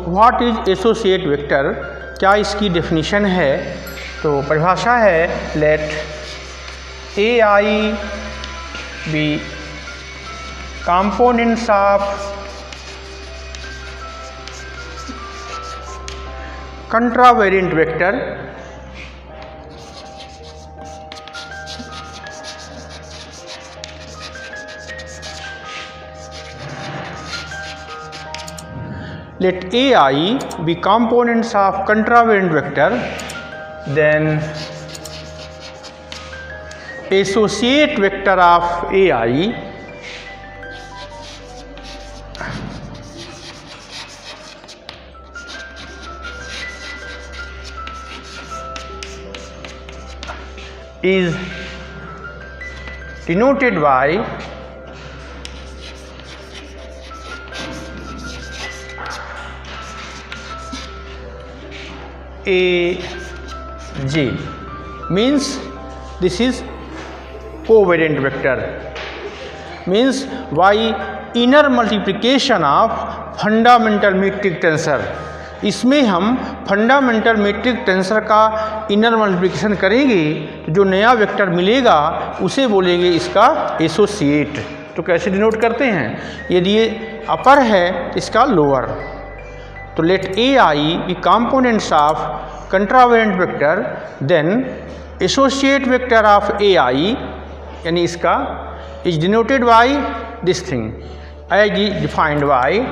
What is associate vector, क्या इसकी definition है? तो परिभाषा है let A I be components of contravariant vector let AI be components of contravariant vector, then associate vector of AI is denoted by AJ, means this is covariant vector, means by inner multiplication of fundamental metric tensor। इसमें हम fundamental matric tensor का inner multiplication करेंगे तो जो नया vector मिलेगा उसे बोलेंगे इसका एसोसिएट। तो कैसे डिनोट करते हैं? यदि ये अपर है इसका लोअर। तो let A I be components of contravariant vector, then associate vector of A I यानी इसका is denoted by this thing as is defined by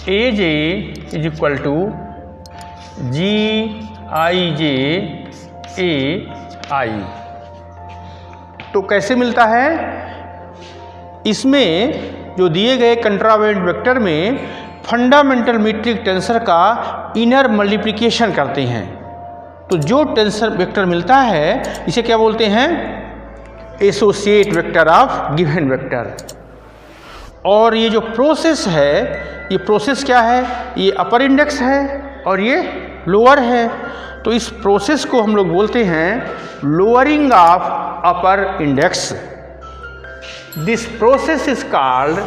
AJ is equal to GIJ AI। तो कैसे मिलता है? इसमें जो दिए गए कंट्रावेरिएंट वेक्टर में फंडामेंटल मैट्रिक टेंसर का इनर मल्टीप्लिकेशन करते हैं। तो जो टेंसर वेक्टर मिलता है इसे क्या बोलते हैं? Associate vector of given vector. और ये जो प्रोसेस है, ये प्रोसेस क्या है? ये अपर इंडेक्स है और ये लोअर है। तो इस प्रोसेस को हम लोग बोलते हैं lowering of upper index. This process is called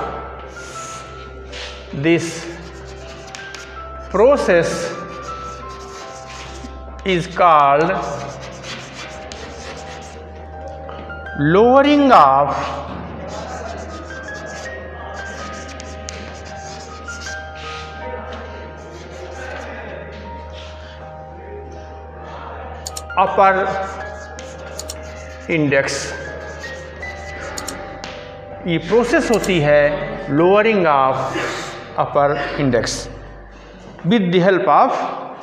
lowering of upper index। ये प्रोसेस होती है lowering of upper index with the help of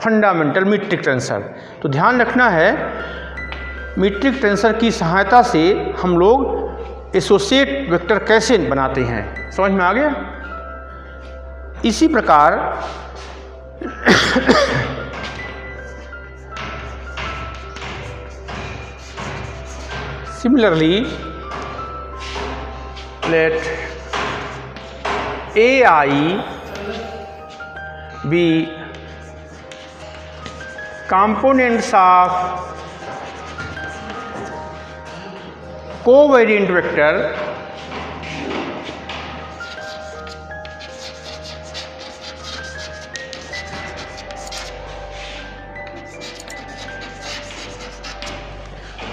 fundamental metric tensor. तो ध्यान रखना है मीट्रिक टेंसर की सहायता से हम लोग एसोसिएट वेक्टर कैसे बनाते हैं, समझ में आ गया? इसी प्रकार similarly let AI be components of covariant vector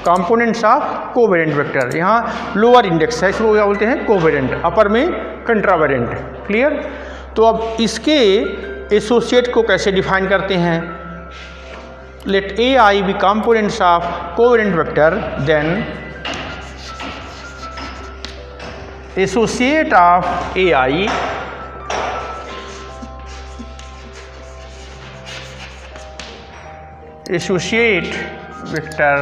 components of covariant vector. यहाँ लोअर इंडेक्स है, इसको क्या बोलते हैं? कोवेरिएंट। अपर में कंट्रावेरिएंट। क्लियर? तो अब इसके एसोसिएट को कैसे डिफाइन करते हैं? Let A I be components of covariant vector, then associate of A I associate vector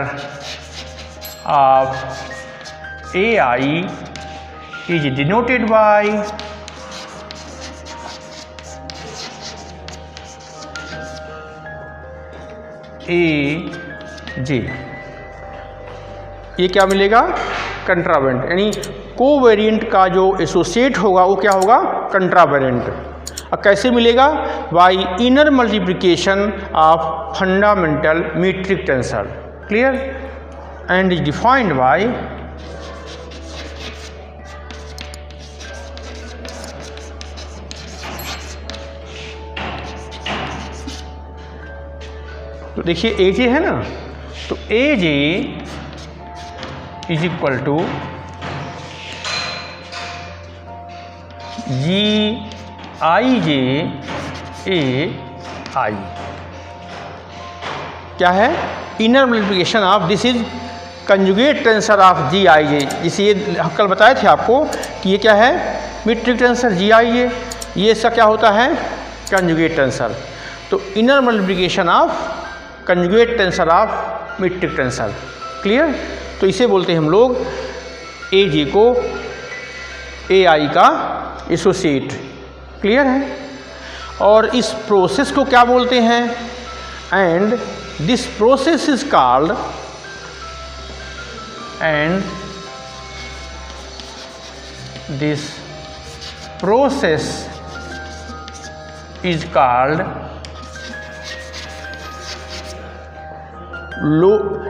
of AI is denoted by AJ। ये क्या मिलेगा? कंट्रावेरिएंट, यानी कोवेरिएंट का जो एसोसिएट होगा वो क्या होगा? कंट्रावेरिएंट। अब कैसे मिलेगा? By inner multiplication of fundamental metric tensor, clear, and is defined by तो देखिए ए जे है ना, तो A J is equal to G I J A I, क्या है? Inner multiplication of, this is conjugate tensor of G I J, जिसे ये कल बताए थे आपको कि ये क्या है? मीट्रिक टेंसर जी आई जे, ये इसका क्या होता है? Conjugate tensor. तो inner multiplication of conjugate tensor of metric tensor, clear. तो इसे बोलते हैं हम लोग ए जे को ए आई का एसोसिएट, क्लियर है। और इस प्रोसेस को क्या बोलते हैं? And this process is called, and this process is called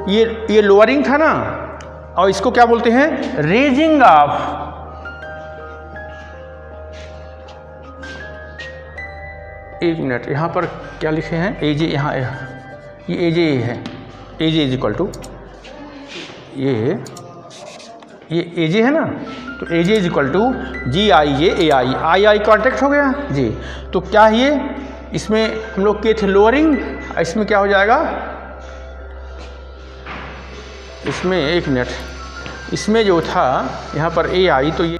ये लोअरिंग था ना, और इसको क्या बोलते हैं? रेजिंग ऑफ, एक मिनट, यहाँ पर क्या लिखे हैं? एजे, यहाँ ये एजे है, एजे इज इक्वल टू ये एजे है ना, तो AJ is equal to G I J A I, I I contact हो गया जी। तो क्या ये इसमें हम लोग के थे लोअरिंग, इसमें क्या हो जाएगा? इसमें एक मिनट, इसमें जो था यहाँ पर ए आई, तो ये